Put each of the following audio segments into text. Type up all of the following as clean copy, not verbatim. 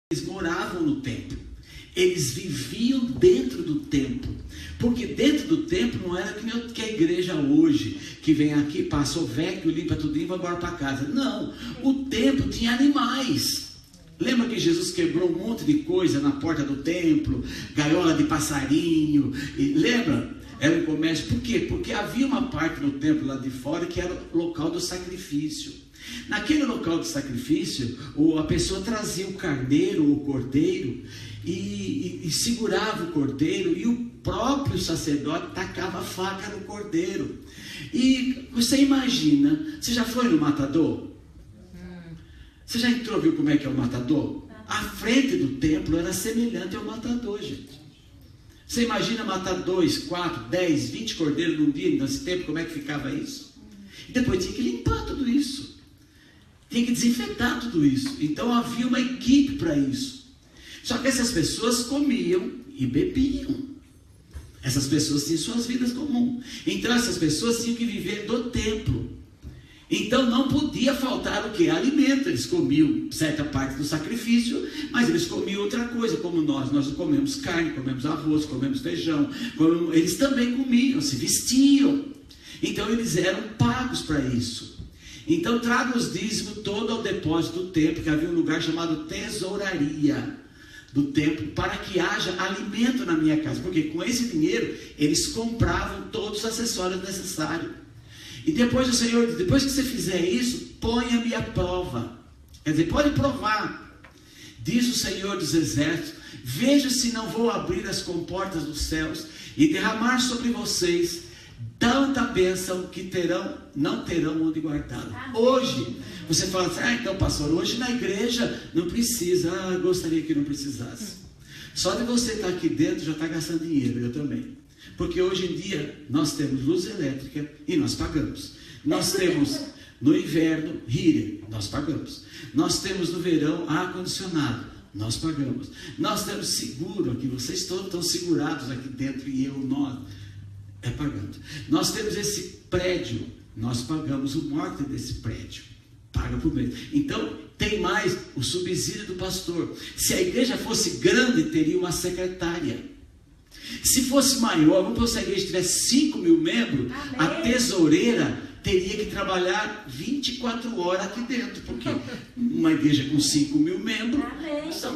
Eles moravam no templo. Eles viviam dentro do templo. Porque dentro do templo não era que a igreja hoje, que vem aqui, passa o vecchio, limpa tudo e vai embora para casa. Não, o templo tinha animais. Lembra que Jesus quebrou um monte de coisa na porta do templo, gaiola de passarinho, e lembra? Era um comércio. Por quê? Porque havia uma parte no templo lá de fora que era o local do sacrifício. Naquele local de sacrifício, a pessoa trazia o carneiro ou o cordeiro e segurava o cordeiro, e o próprio sacerdote tacava a faca no cordeiro. E você imagina, você já foi no matador? Você já entrou, viu como é que é o matador? A frente do templo era semelhante ao matador, gente. Você imagina matar 2, 4, 10, 20 cordeiros num dia, nesse tempo, como é que ficava isso? E depois tinha que limpar tudo isso. Tinha que desinfetar tudo isso. Então havia uma equipe para isso. Só que essas pessoas comiam e bebiam. Essas pessoas tinham suas vidas comuns. Então essas pessoas tinham que viver do templo. Então não podia faltar o que? Alimento. Eles comiam certa parte do sacrifício, mas eles comiam outra coisa, como nós não comemos carne, comemos arroz, comemos feijão. Eles também comiam, se vestiam. Então eles eram pagos para isso. Então traga os dízimos todo ao depósito do templo, que havia um lugar chamado tesouraria do templo, para que haja alimento na minha casa. Porque com esse dinheiro eles compravam todos os acessórios necessários. E depois o Senhor diz, depois que você fizer isso, ponha-me à prova. Quer dizer, pode provar. Diz o Senhor dos Exércitos, veja se não vou abrir as comportas dos céus e derramar sobre vocês tanta bênção que não terão onde guardá-la. Hoje, você fala assim, então pastor, hoje na igreja não precisa. Gostaria que não precisasse. Só de você estar aqui dentro já está gastando dinheiro, eu também. Porque hoje em dia nós temos luz elétrica e nós pagamos. Nós temos no inverno heater, nós pagamos. Nós temos no verão ar-condicionado, nós pagamos. Nós temos seguro aqui, vocês todos estão segurados aqui dentro e nós pagando. Nós temos esse prédio, nós pagamos o morte desse prédio, paga por mês. Então tem mais o subsídio do pastor. Se a igreja fosse grande, teria uma secretária. Se fosse maior, vamos supor, se a igreja tivesse 5 mil membros, amém, a tesoureira teria que trabalhar 24 horas aqui dentro, porque uma igreja com 5 mil membros,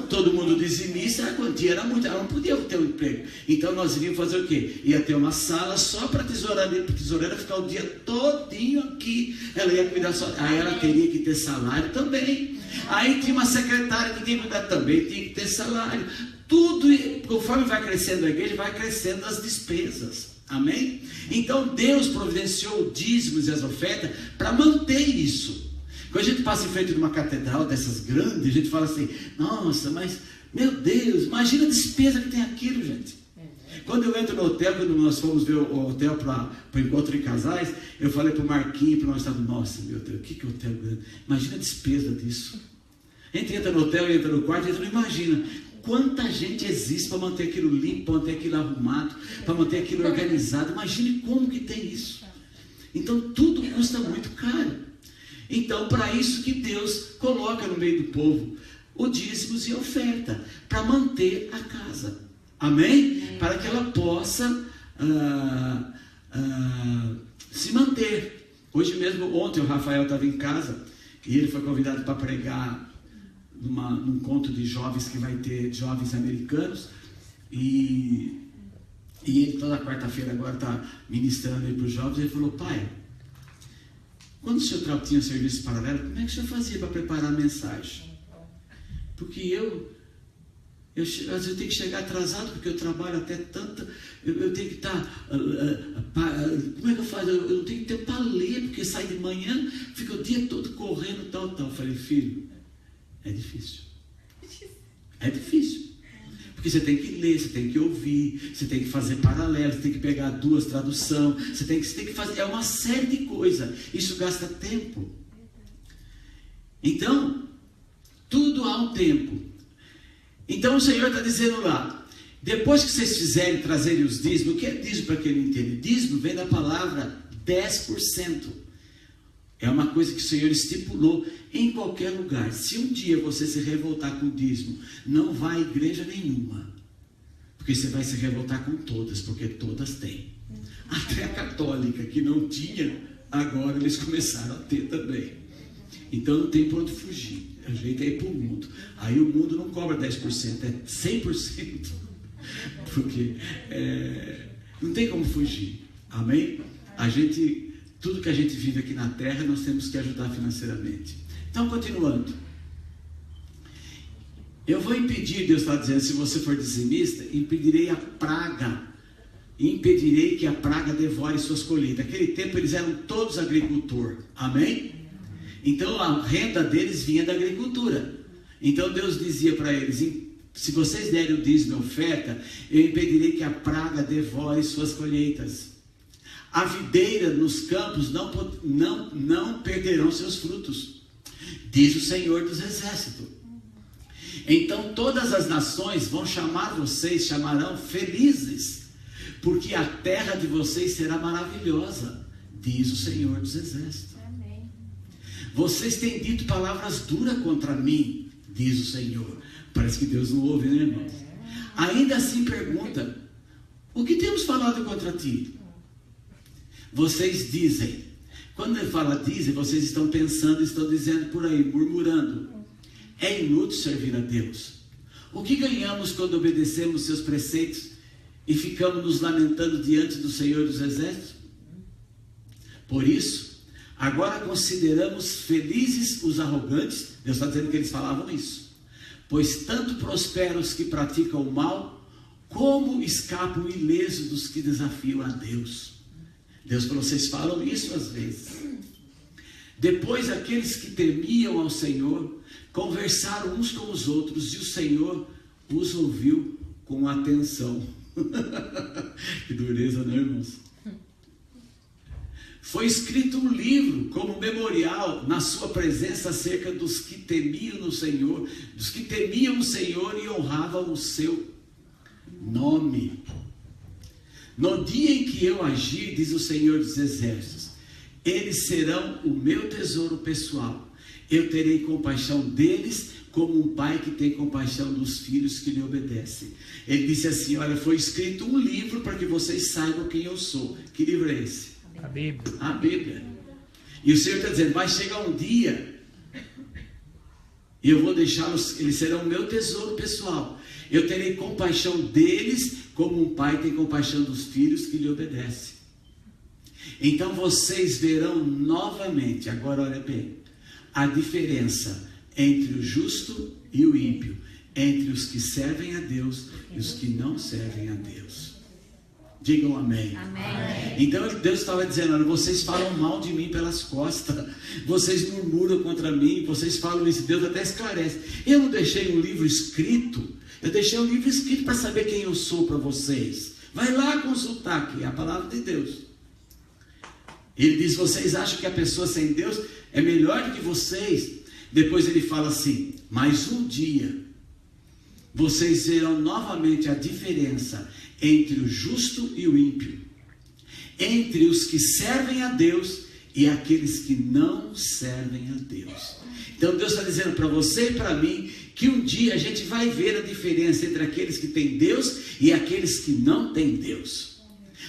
todo mundo dizimista, a quantia era muito, ela não podia ter um emprego. Então nós iríamos fazer o quê? Ia ter uma sala só para a tesoureira ficar o dia todinho aqui, ela ia cuidar só, aí ela teria que ter salário também. Aí tinha uma secretária que tinha que cuidar também, tinha que ter salário. Tudo, conforme vai crescendo a igreja, vai crescendo as despesas. Amém? Então Deus providenciou os dízimos e as ofertas para manter isso. Quando a gente passa em frente de uma catedral dessas grandes, a gente fala assim, nossa, mas meu Deus, imagina a despesa que tem aquilo, gente. Quando eu entro no hotel, quando nós fomos ver o hotel para o encontro de casais, eu falei para o Marquinhos, para nós estávamos, nossa, meu Deus, o que é hotel grande? Imagina a despesa disso. A gente entra no hotel, entra no quarto, a gente não imagina quanta gente existe para manter aquilo limpo, para manter aquilo arrumado, para manter aquilo organizado. Imagine como que tem isso. Então tudo custa muito caro. Então para isso que Deus coloca no meio do povo o dízimos e oferta, para manter a casa. Amém? Para que ela possa se manter. Hoje mesmo, ontem o Rafael estava em casa e ele foi convidado para pregar num encontro de jovens que vai ter, jovens americanos, e ele toda quarta-feira agora está ministrando aí para os jovens. Ele falou, pai, quando o senhor tinha serviço paralelo, como é que o senhor fazia para preparar a mensagem? Porque eu às vezes eu tenho que chegar atrasado, porque eu trabalho até tanto, eu tenho que estar, como é que eu faço? Eu não tenho tempo para ler, porque sai de manhã, fica o dia todo correndo, tal. Eu falei, filho, é difícil. É difícil. Porque você tem que ler, você tem que ouvir, você tem que fazer paralelo, você tem que pegar 2 traduções, você tem que fazer, é uma série de coisas. Isso gasta tempo. Então, tudo há um tempo. Então o Senhor está dizendo lá, depois que vocês trazerem os dízimos, o que é dízimo para quem não entende? Dízimo vem da palavra 10%. É uma coisa que o Senhor estipulou em qualquer lugar. Se um dia você se revoltar com o dízimo, não vá à igreja nenhuma. Porque você vai se revoltar com todas, porque todas têm. Até a católica, que não tinha, agora eles começaram a ter também. Então não tem para onde fugir. O jeito é ir para o mundo. Aí o mundo não cobra 10%, é 100%. Porque não tem como fugir. Amém? Tudo que a gente vive aqui na terra, nós temos que ajudar financeiramente. Então, continuando. Eu vou impedir, Deus está dizendo, se você for dizimista, impedirei a praga. Impedirei que a praga devore suas colheitas. Naquele tempo eles eram todos agricultores. Amém? Então a renda deles vinha da agricultura. Então Deus dizia para eles: se vocês derem o dízimo e oferta, eu impedirei que a praga devore suas colheitas. A videira nos campos não perderão seus frutos, diz o Senhor dos Exércitos. Então todas as nações vão chamarão felizes, porque a terra de vocês será maravilhosa, diz o Senhor dos Exércitos. Amém. Vocês têm dito palavras duras contra mim, diz o Senhor. Parece que Deus não ouve, né, irmãos? Ainda assim pergunta: o que temos falado contra ti? Vocês dizem. Quando ele fala dizem, vocês estão pensando, estão dizendo por aí, murmurando: é inútil servir a Deus. O que ganhamos quando obedecemos seus preceitos e ficamos nos lamentando diante do Senhor dos Exércitos? Por isso, agora consideramos felizes os arrogantes. Deus está dizendo que eles falavam isso. Pois tanto prosperam os que praticam o mal, como escapam ilesos dos que desafiam a Deus. Deus falou: vocês falam isso às vezes. Depois aqueles que temiam ao Senhor conversaram uns com os outros, e o Senhor os ouviu com atenção. Que dureza, não, irmãos? Foi escrito um livro como memorial na sua presença acerca dos que temiam no Senhor, dos que temiam o Senhor e honravam o seu nome. No dia em que eu agir, diz o Senhor dos Exércitos, eles serão o meu tesouro pessoal. Eu terei compaixão deles, como um pai que tem compaixão dos filhos que lhe obedecem. Ele disse assim: olha, foi escrito um livro para que vocês saibam quem eu sou. Que livro é esse? A Bíblia. A Bíblia. E o Senhor está dizendo: vai chegar um dia e eu vou deixá-los, eles serão o meu tesouro pessoal. Eu terei compaixão deles, como um pai tem compaixão dos filhos que lhe obedecem. Então vocês verão novamente, agora olha bem, a diferença entre o justo e o ímpio, entre os que servem a Deus e os que não servem a Deus. Digam amém. Amém. Então Deus estava dizendo: olha, vocês falam mal de mim pelas costas, vocês murmuram contra mim, vocês falam isso. Deus até esclarece: eu não deixei um livro escrito, eu deixei um livro escrito para saber quem eu sou para vocês. Vai lá consultar, aqui é a palavra de Deus. Ele diz: vocês acham que a pessoa sem Deus é melhor do que vocês? Depois ele fala assim: mas um dia vocês verão novamente a diferença entre o justo e o ímpio, entre os que servem a Deus e aqueles que não servem a Deus. Então Deus está dizendo para você e para mim que um dia a gente vai ver a diferença entre aqueles que têm Deus e aqueles que não têm Deus,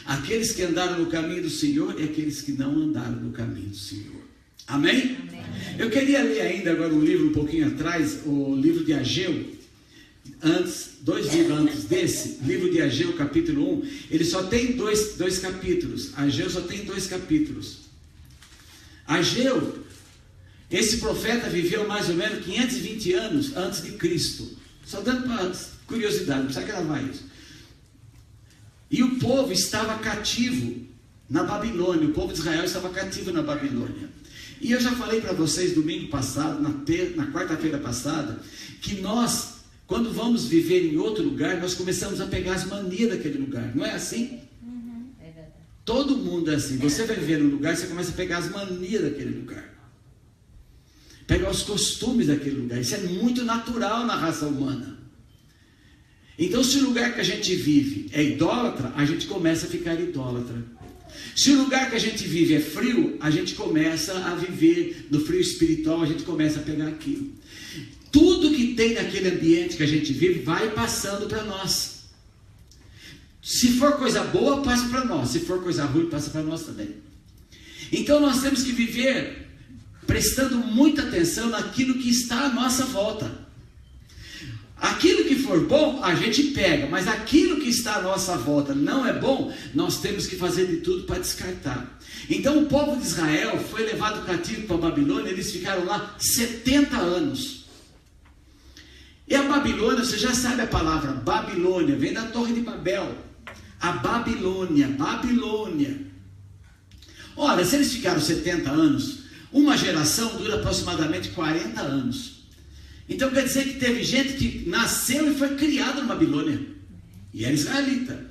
aqueles que andaram no caminho do Senhor e aqueles que não andaram no caminho do Senhor. Amém? Amém. Eu queria ler ainda agora um livro um pouquinho atrás, o livro de Ageu. Dois livros antes desse, livro de Ageu, capítulo 1, ele só tem dois capítulos. Ageu só tem 2 capítulos. Ageu, esse profeta viveu mais ou menos 520 anos antes de Cristo. Só dando para curiosidade, não precisa gravar isso. E o povo estava cativo na Babilônia, o povo de Israel estava cativo na Babilônia. E eu já falei para vocês domingo passado, na quarta-feira passada, que nós, quando vamos viver em outro lugar, nós começamos a pegar as manias daquele lugar. Não é assim? É verdade. Todo mundo é assim. Você vai viver num lugar, você começa a pegar as manias daquele lugar. Pegar os costumes daquele lugar. Isso é muito natural na raça humana. Então, se o lugar que a gente vive é idólatra, a gente começa a ficar idólatra. Se o lugar que a gente vive é frio, a gente começa a viver no frio espiritual, a gente começa a pegar aquilo. Tudo que tem naquele ambiente que a gente vive vai passando para nós. Se for coisa boa, passa para nós. Se for coisa ruim, passa para nós também. Então nós temos que viver prestando muita atenção naquilo que está à nossa volta. Aquilo que for bom, a gente pega, mas aquilo que está à nossa volta não é bom, nós temos que fazer de tudo para descartar. Então o povo de Israel foi levado cativo para a Babilônia, eles ficaram lá 70 anos. E a Babilônia, você já sabe a palavra Babilônia, vem da Torre de Babel. A Babilônia, Babilônia. Ora, se eles ficaram 70 anos, uma geração dura aproximadamente 40 anos. Então quer dizer que teve gente que nasceu e foi criada na Babilônia. E era israelita.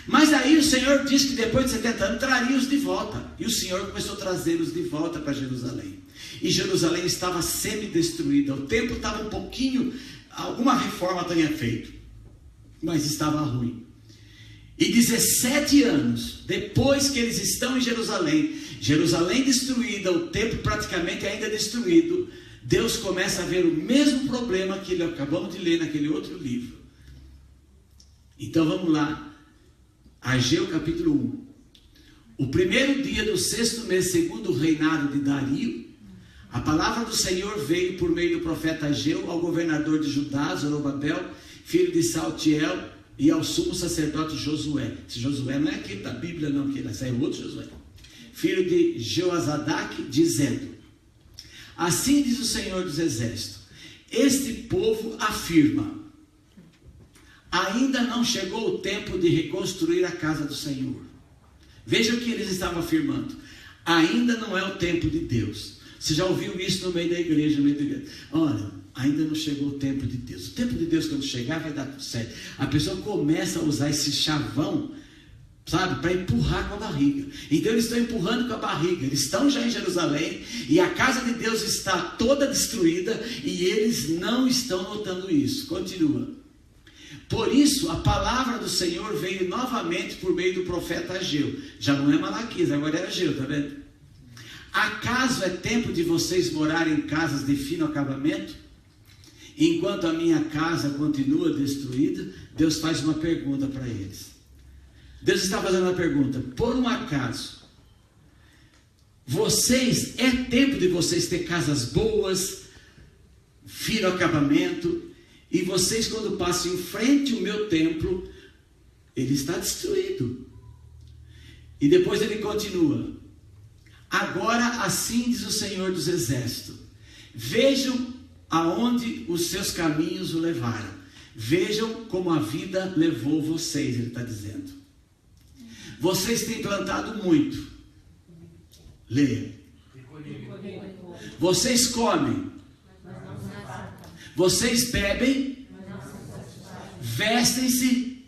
Mas aí o Senhor disse que depois de 70 anos traria-os de volta. E o Senhor começou a trazê-los de volta para Jerusalém. E Jerusalém estava semi-destruída. O templo estava um pouquinho, alguma reforma tinha feito, mas estava ruim. E 17 anos depois que eles estão em Jerusalém, Jerusalém destruída, o templo praticamente ainda destruído, Deus começa a ver o mesmo problema que acabamos de ler naquele outro livro. Então vamos lá. Ageu capítulo 1. O primeiro dia do 6º mês, segundo o reinado de Dario, a palavra do Senhor veio por meio do profeta Ageu ao governador de Judá, Zorobabel, filho de Saltiel, e ao sumo sacerdote Josué. Esse Josué não é aquele da Bíblia não, que esse é outro Josué. Filho de Joazadaque, dizendo: assim diz o Senhor dos Exércitos, este povo afirma, ainda não chegou o tempo de reconstruir a casa do Senhor. Veja o que eles estavam afirmando. Ainda não é o tempo de Deus. Você já ouviu isso no meio da igreja? Olha, ainda não chegou o tempo de Deus. O tempo de Deus, quando chegar, vai dar tudo certo. A pessoa começa a usar esse chavão, sabe, para empurrar com a barriga. Então eles estão empurrando com a barriga. Eles estão já em Jerusalém e a casa de Deus está toda destruída e eles não estão notando isso. Continua. Por isso a palavra do Senhor veio novamente por meio do profeta Ageu. Já não é Malaquias, agora é Ageu, está vendo? Acaso é tempo de vocês morarem em casas de fino acabamento, enquanto a minha casa continua destruída? Deus faz uma pergunta para eles. Deus está fazendo uma pergunta: por um acaso, é tempo de vocês ter casas boas, fino acabamento, e vocês, quando passam em frente ao meu templo, ele está destruído. E depois ele continua: agora assim diz o Senhor dos Exércitos, vejam aonde os seus caminhos o levaram, vejam como a vida levou vocês, ele está dizendo. Vocês têm plantado muito. Leia. Vocês comem. Vocês bebem. Vestem-se.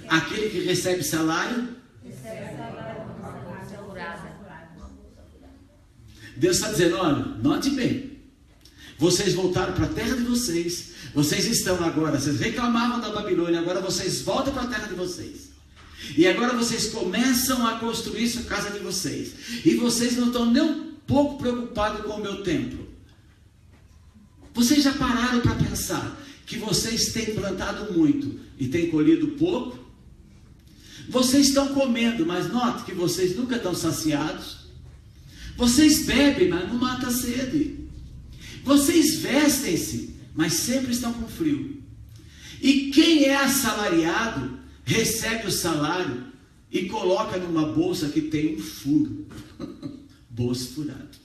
Aquele que recebe salário. Deus está dizendo: olha, note bem. Vocês voltaram para a terra de vocês. Vocês estão agora, vocês reclamavam da Babilônia, agora vocês voltam para a terra de vocês. E agora vocês começam a construir sua casa de vocês. E vocês não estão nem um pouco preocupados com o meu templo. Vocês já pararam para pensar que vocês têm plantado muito e têm colhido pouco? Vocês estão comendo, mas note que vocês nunca estão saciados. Vocês bebem, mas não mata a sede. Vocês vestem-se, mas sempre estão com frio. E quem é assalariado recebe o salário e coloca numa bolsa que tem um furo. Bolso furado.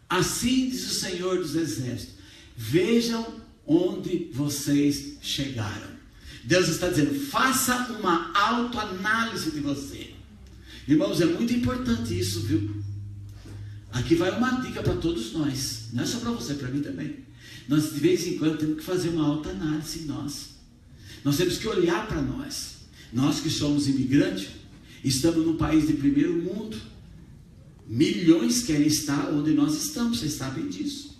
Assim diz o Senhor dos Exércitos: vejam onde vocês chegaram. Deus está dizendo: faça uma autoanálise de você. Irmãos, é muito importante isso, viu? Aqui vai uma dica para todos nós. Não é só para você, para mim também. Nós de vez em quando temos que fazer uma autoanálise em nós. Nós temos que olhar para nós. Nós que somos imigrantes, estamos num país de primeiro mundo. Milhões querem estar onde nós estamos, vocês sabem disso.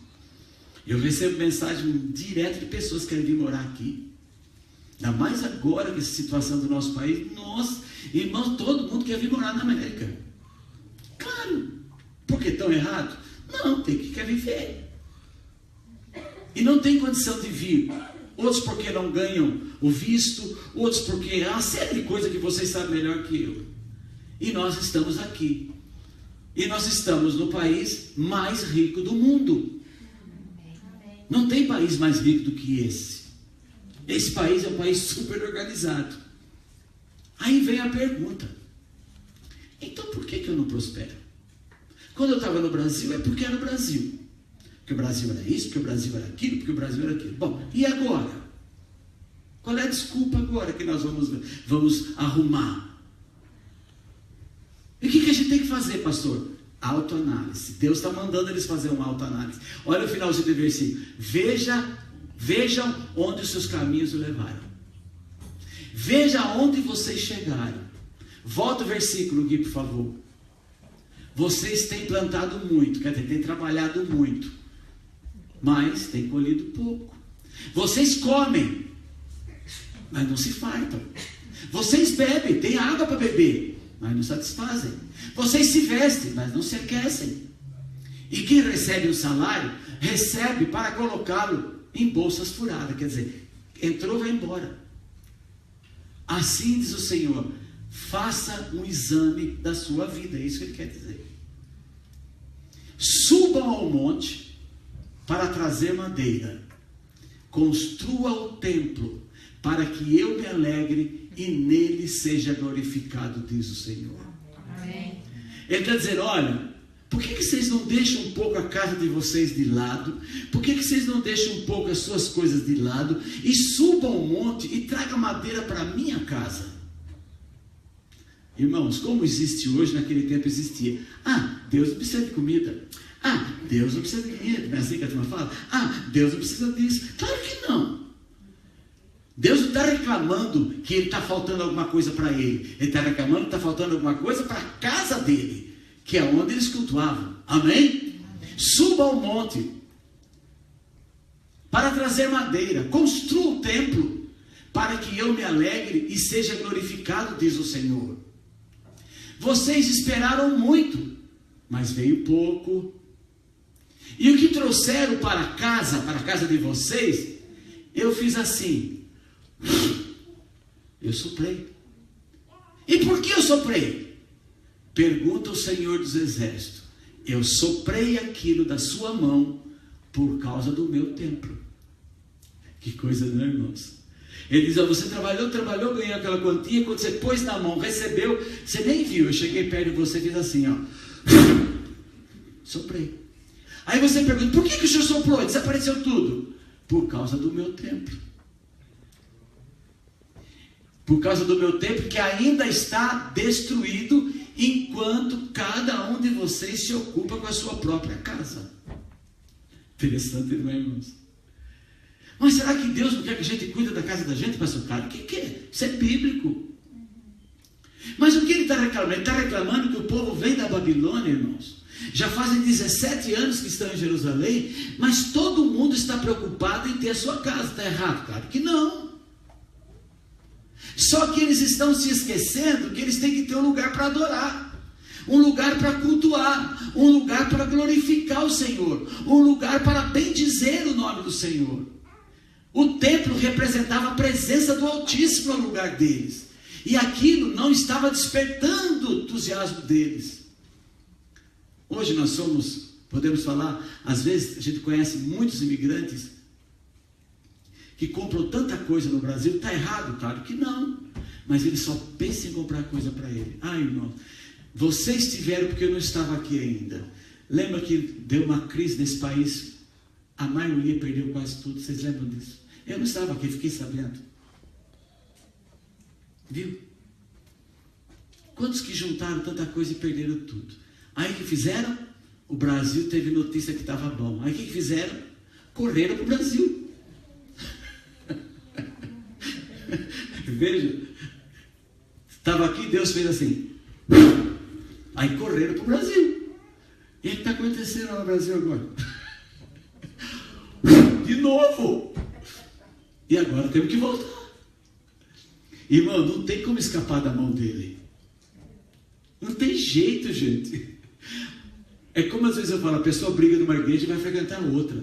Eu recebo mensagem direto de pessoas que querem vir morar aqui. Ainda mais agora com essa situação do nosso país. Nossa, irmãos, todo mundo quer vir morar na América. Claro. Por que tão errado? Não, tem que quer viver. E não tem condição de vir. Outros porque não ganham o visto, outros porque há uma série de coisas que vocês sabem melhor que eu. E nós estamos aqui. E nós estamos no país mais rico do mundo. Não tem país mais rico do que esse. Esse país é um país super organizado. Aí vem a pergunta: então por que eu não prospero? Quando eu estava no Brasil, é porque era o Brasil. Porque o Brasil era isso, porque o Brasil era aquilo, porque o Brasil era aquilo. Bom, e agora? Qual é a desculpa agora que nós vamos arrumar? E o que a gente tem que fazer, pastor? Autoanálise. Deus está mandando eles fazer uma autoanálise. Olha o finalzinho do versículo. Vejam onde os seus caminhos o levaram. Veja onde vocês chegaram. Volta o versículo, Gui, por favor. Vocês têm plantado muito, quer dizer, têm trabalhado muito, mas têm colhido pouco. Vocês comem, mas não se fartam. Vocês bebem, têm água para beber, mas não satisfazem. Vocês se vestem, mas não se aquecem. E quem recebe o salário, recebe para colocá-lo em bolsas furadas. Quer dizer, entrou, vai embora. Assim diz o Senhor: faça um exame da sua vida. É isso que Ele quer dizer. Subam ao monte para trazer madeira. Construa o templo para que eu me alegre e nele seja glorificado, diz o Senhor. Amém. Ele está dizendo: olha, por que vocês não deixam um pouco a casa de vocês de lado? Por que vocês não deixam um pouco as suas coisas de lado? E subam ao monte e tragam madeira para a minha casa. Irmãos, como existe hoje, naquele tempo existia. Deus não precisa de comida. Deus não precisa de dinheiro. Não é assim que a turma fala? Deus não precisa disso. Claro que não. Deus não está reclamando que ele está faltando alguma coisa para ele. Ele está reclamando que está faltando alguma coisa para a casa dele, que é onde eles cultuavam. Amém? Suba ao monte para trazer madeira. Construa o templo para que eu me alegre e seja glorificado, diz o Senhor. Vocês esperaram muito, mas veio pouco. E o que trouxeram para a casa de vocês, eu fiz assim. Eu soprei. E por que eu soprei? Pergunta o Senhor dos Exércitos. Eu soprei aquilo da sua mão por causa do meu templo. Que coisa, não é, irmãos? Ele diz: você trabalhou, ganhou aquela quantia, quando você pôs na mão, recebeu, você nem viu. Eu cheguei perto de você e fiz assim, soprei. Aí você pergunta: por que o senhor soprou? Desapareceu tudo. Por causa do meu templo. Por causa do meu templo que ainda está destruído, enquanto cada um de vocês se ocupa com a sua própria casa. Interessante, não é, irmãos? Mas será que Deus não quer que a gente cuide da casa da gente, pastor Carlos? O que quer? Isso é bíblico. Mas o que ele está reclamando? Ele está reclamando que o povo vem da Babilônia, irmãos. Já fazem 17 anos que estão em Jerusalém, mas todo mundo está preocupado em ter a sua casa. Está errado? Claro que não. Só que eles estão se esquecendo que eles têm que ter um lugar para adorar, um lugar para cultuar, um lugar para glorificar o Senhor, um lugar para bendizer o nome do Senhor. O templo representava a presença do Altíssimo no lugar deles, e aquilo não estava despertando o entusiasmo deles. Hoje nós podemos falar, às vezes a gente conhece muitos imigrantes que compram tanta coisa no Brasil. Está errado? Claro que não, mas eles só pensam em comprar coisa para ele. Irmão, vocês tiveram porque eu não estava aqui ainda. Lembra que deu uma crise nesse país? A maioria perdeu quase tudo. Vocês lembram disso? Eu não estava aqui, fiquei sabendo. Viu? Quantos que juntaram tanta coisa e perderam tudo? Aí o que fizeram? O Brasil teve notícia que estava bom. Aí o que fizeram? Correram para o Brasil. Veja, estava aqui, Deus fez assim. Aí correram para o Brasil. E o que está acontecendo no Brasil agora? De novo. E agora temos que voltar. Irmão, não tem como escapar da mão dele. Não tem jeito, gente. É como às vezes eu falo, a pessoa briga numa igreja e vai frequentar outra.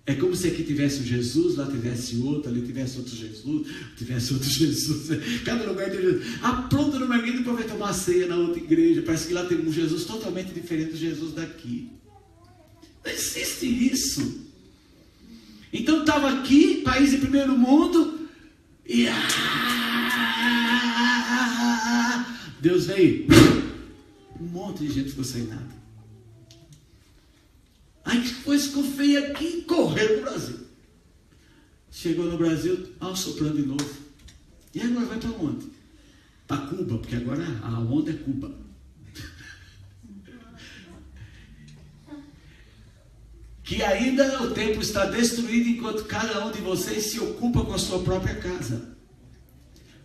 É como se aqui tivesse um Jesus, lá tivesse outro, ali tivesse outro Jesus, tivesse outro Jesus. Cada lugar tem Jesus. Apronta numa igreja e depois vai tomar ceia na outra igreja. Parece que lá tem um Jesus totalmente diferente do Jesus daqui. Não existe isso. Então estava aqui, país de primeiro mundo, e Deus veio. Um monte de gente ficou sem nada. Aí que coisa ficou feia aqui, correu para o Brasil. Chegou no Brasil, soprando de novo. E agora vai para onde? Para Cuba, porque agora a onda é Cuba. Que ainda o templo está destruído enquanto cada um de vocês se ocupa com a sua própria casa.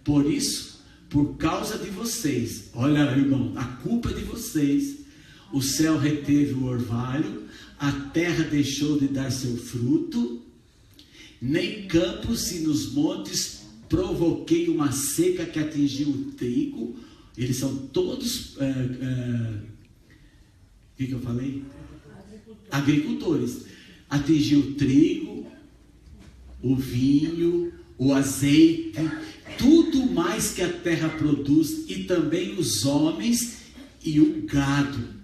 Por isso, por causa de vocês, olha, irmão, a culpa é de vocês. O céu reteve o orvalho, a terra deixou de dar seu fruto, nem campos e nos montes provoquei uma seca que atingiu o trigo. Eles são todos, o que eu falei? Agricultores. Atingiu o trigo, o vinho, o azeite, tudo mais que a terra produz, e também os homens e o gado.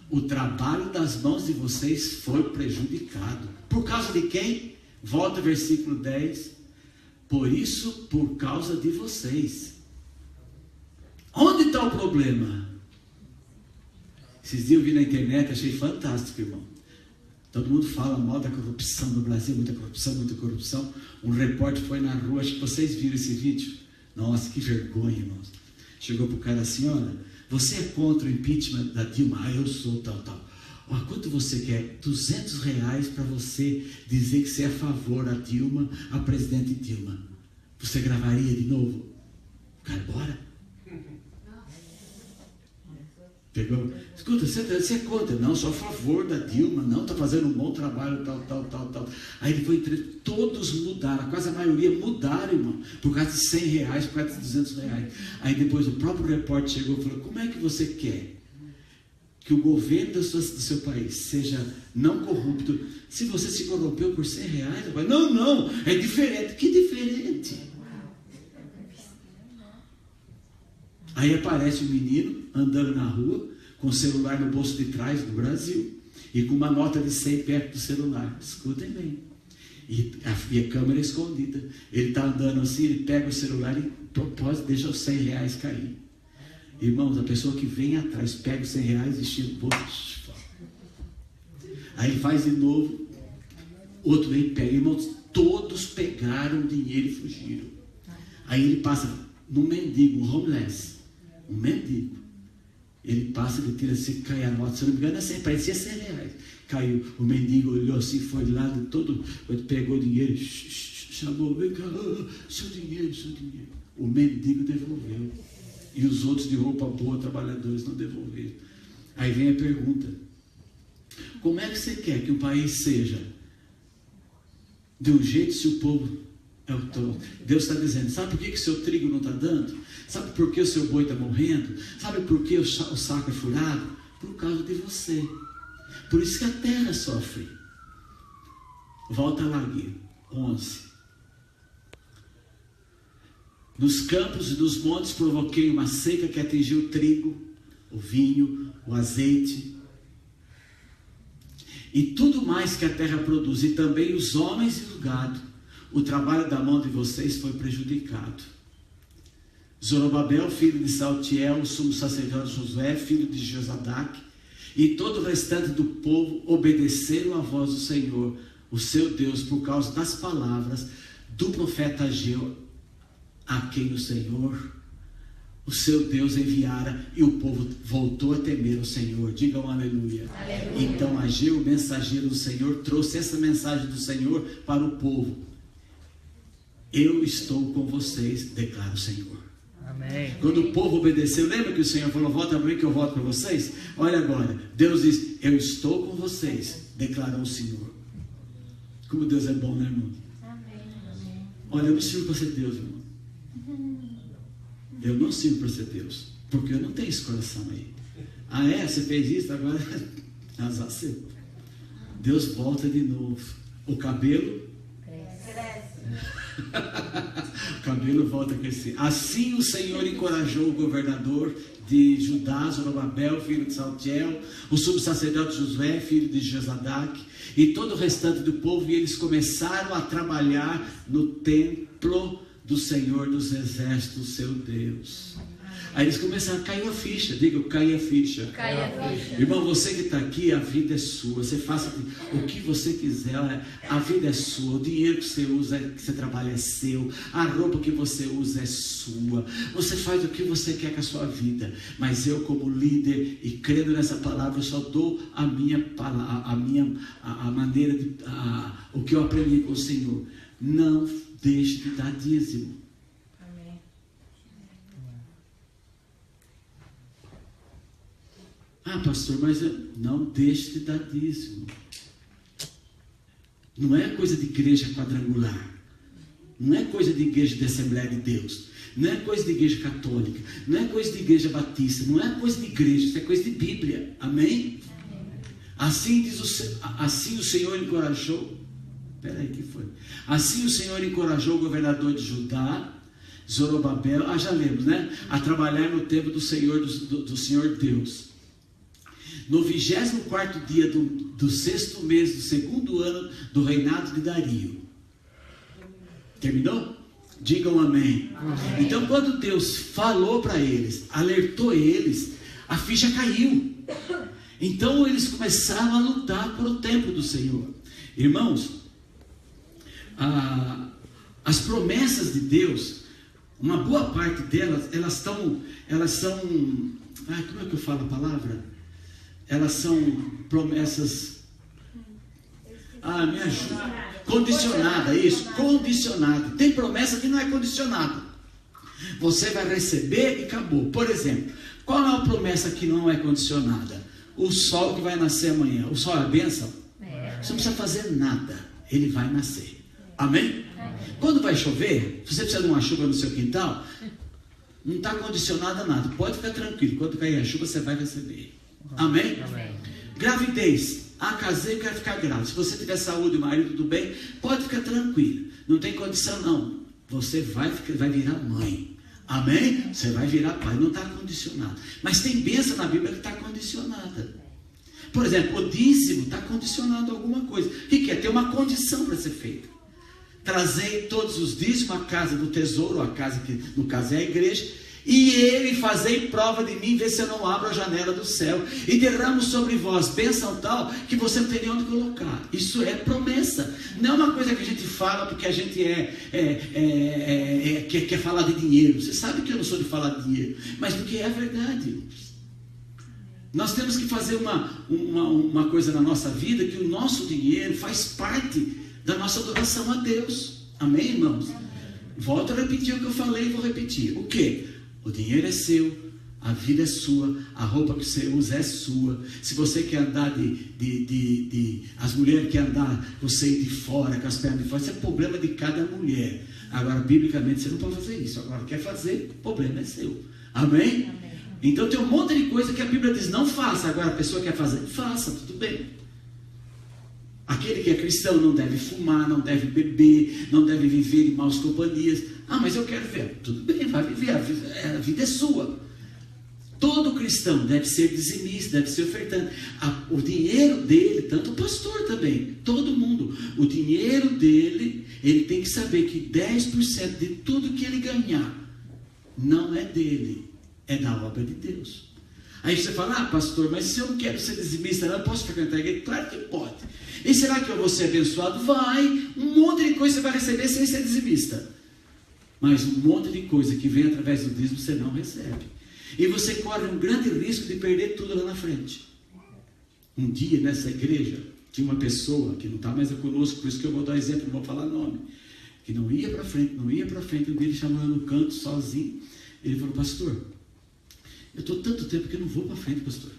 O trabalho das mãos de vocês foi prejudicado. Por causa de quem? Volta ao versículo 10. Por isso, por causa de vocês. Onde está o problema? Esses dias eu vi na internet, achei fantástico, irmão. Todo mundo fala mal da corrupção no Brasil, muita corrupção, muita corrupção. Um repórter foi na rua, acho que vocês viram esse vídeo. Nossa, que vergonha, irmãos. Chegou para o cara assim, olha, você é contra o impeachment da Dilma? Ah, eu sou, tal. Olha, quanto você quer? R$200 para você dizer que você é a favor da Dilma, a presidente Dilma. Você gravaria de novo? Cara, bora. Pegou? Escuta, você é contra? Não, sou a favor da Dilma. Não, está fazendo um bom trabalho, tal. Aí ele foi entre todos mudaram, quase a maioria mudaram, irmão, por causa de R$100, por causa de R$200. Aí depois o próprio repórter chegou e falou, como é que você quer que o governo do seu país seja não corrupto, se você se corrompeu por R$100? Não, é diferente. Que diferente? Aí aparece um menino andando na rua, com o celular no bolso de trás do Brasil, e com uma nota de 100 perto do celular. Escutem bem. E a câmera escondida. Ele está andando assim, ele pega o celular e, propósito, deixa os R$100 cair. Irmãos, a pessoa que vem atrás, pega os R$100 e tira o bolso. Aí ele faz de novo, outro vem e pega. Irmãos, todos pegaram o dinheiro e fugiram. Aí ele passa num mendigo, um homeless. Um mendigo. Ele passa, ele tira assim, cai a nota, se não me engano, assim, parecia R$100. Caiu. O mendigo olhou assim, foi de lado todo, pegou o dinheiro, chamou, vem cá, seu dinheiro. O mendigo devolveu. E os outros de roupa boa, trabalhadores, não devolveram. Aí vem a pergunta: como é que você quer que o país seja de um jeito se o povo é o todo? Deus está dizendo, sabe por que o seu trigo não está dando? Sabe por que o seu boi está morrendo? Sabe por que o saco é furado? Por causa de você. Por isso que a terra sofre. Volta lá, Gui. 11. Nos campos e nos montes provoquei uma seca que atingiu o trigo, o vinho, o azeite e tudo mais que a terra produz, e também os homens e o gado. O trabalho da mão de vocês foi prejudicado. Zorobabel, filho de Saltiel, o sumo sacerdote Josué, filho de Josadaque, e todo o restante do povo obedeceram à voz do Senhor, o seu Deus, por causa das palavras do profeta Ageu, a quem o Senhor, o seu Deus, enviara, e o povo voltou a temer o Senhor. Digam aleluia. Aleluia. Então Ageu, o mensageiro do Senhor, trouxe essa mensagem do Senhor para o povo. Eu estou com vocês, declara o Senhor. Amém. Quando o povo obedeceu, lembra que o Senhor falou, volta para mim que eu volto para vocês? Olha agora, Deus diz, eu estou com vocês, declarou o Senhor. Como Deus é bom, né, irmão? Amém. Olha, eu me sirvo para ser Deus, irmão. eu não sirvo para ser Deus, porque eu não tenho esse coração aí. Ah é? Você fez isso, agora azar seu. Deus volta de novo. O cabelo o cabelo volta a crescer. Assim o Senhor encorajou o governador de Judá, Zorobabel, filho de Saltiel, o subsacerdote Josué, filho de Josadaque, e todo o restante do povo, e eles começaram a trabalhar no templo do Senhor dos Exércitos, seu Deus. Aí eles começaram, caiu a ficha, diga, caiu a ficha. Caiu a ficha. Irmão, você que está aqui, a vida é sua, você faça o que você quiser, a vida é sua, o dinheiro que você usa, que você trabalha é seu, a roupa que você usa é sua, você faz o que você quer com a sua vida, mas eu como líder, e crendo nessa palavra, eu só dou a minha palavra, a maneira, o que eu aprendi com o Senhor. Não deixe de dar dízimo. Ah, pastor, mas não deixe de dar dízimo. Não é coisa de igreja quadrangular. Não é coisa de igreja de Assembleia de Deus. Não é coisa de igreja católica. Não é coisa de igreja batista. Não é coisa de igreja. Isso é coisa de Bíblia. Amém? Assim o Senhor encorajou. Peraí, que foi? Assim o Senhor encorajou o governador de Judá, Zorobabel, já lemos, né? A trabalhar no templo do Senhor, do Senhor Deus. No 24º dia do 6º mês do 2º ano do reinado de Dario. Terminou? Digam amém. Amém. Então quando Deus falou para eles, alertou eles, a ficha caiu. Então eles começaram a lutar por o templo do Senhor. Irmãos, as promessas de Deus, uma boa parte delas, elas são, como é que eu falo a palavra? Elas são promessas, me ajuda, condicionada, isso, condicionada. Tem promessa que não é condicionada, você vai receber e acabou. Por exemplo, qual é a promessa que não é condicionada? O sol que vai nascer amanhã, o sol é a bênção? Você não precisa fazer nada, ele vai nascer. Amém? Quando vai chover, se você precisa de uma chuva no seu quintal, não está condicionada a nada, pode ficar tranquilo, quando cair a chuva você vai receber. Amém? Amém? Gravidez. Casei, quero ficar grávida. Se você tiver saúde, o marido, tudo bem, pode ficar tranquilo. Não tem condição não. Você vai virar mãe. Amém? Você vai virar pai. Não está condicionado. Mas tem bênção na Bíblia que está condicionada. Por exemplo, o dízimo está condicionado a alguma coisa. O que é? Tem uma condição para ser feita. Trazei todos os dízimos à casa do tesouro, a casa que no caso é a igreja, e ele fazei prova de mim, vê se eu não abro a janela do céu e derramo sobre vós bênção tal que você não tem nem onde colocar. Isso é promessa, não é uma coisa que a gente fala porque a gente quer falar de dinheiro. Você sabe que eu não sou de falar de dinheiro, mas porque é a verdade. Nós temos que fazer uma coisa na nossa vida, que o nosso dinheiro faz parte da nossa adoração a Deus. Amém, irmãos? Volto a repetir o que eu falei e vou repetir. O quê? O dinheiro é seu, a vida é sua, a roupa que você usa é sua. Se você quer andar as mulheres querem andar com o seio de fora, com as pernas de fora, isso é problema de cada mulher. Agora, biblicamente, você não pode fazer isso. Agora, quer fazer, o problema é seu. Amém? Então tem um monte de coisa que a Bíblia diz, não faça. Agora a pessoa quer fazer, faça, tudo bem. Aquele que é cristão não deve fumar, não deve beber, não deve viver em maus companhias. Mas eu quero ver. Tudo bem, vai viver, a vida é sua. Todo cristão deve ser dizimista, deve ser ofertante. O dinheiro dele, tanto o pastor também, todo mundo, o dinheiro dele, ele tem que saber que 10% de tudo que ele ganhar não é dele, é da obra de Deus. Aí você fala, pastor, mas se eu não quero ser dizimista, eu posso frequentar a igreja? Claro que pode. E será que eu vou ser abençoado? Vai. Um monte de coisa você vai receber sem ser dizimista. Mas um monte de coisa que vem através do dízimo você não recebe. E você corre um grande risco de perder tudo lá na frente. Um dia nessa igreja, tinha uma pessoa que não está mais conosco, por isso que eu vou dar exemplo, não vou falar nome, que não ia para frente. Um dia ele chamou eu no canto, sozinho. Ele falou, pastor, eu estou tanto tempo que eu não vou para frente, pastor.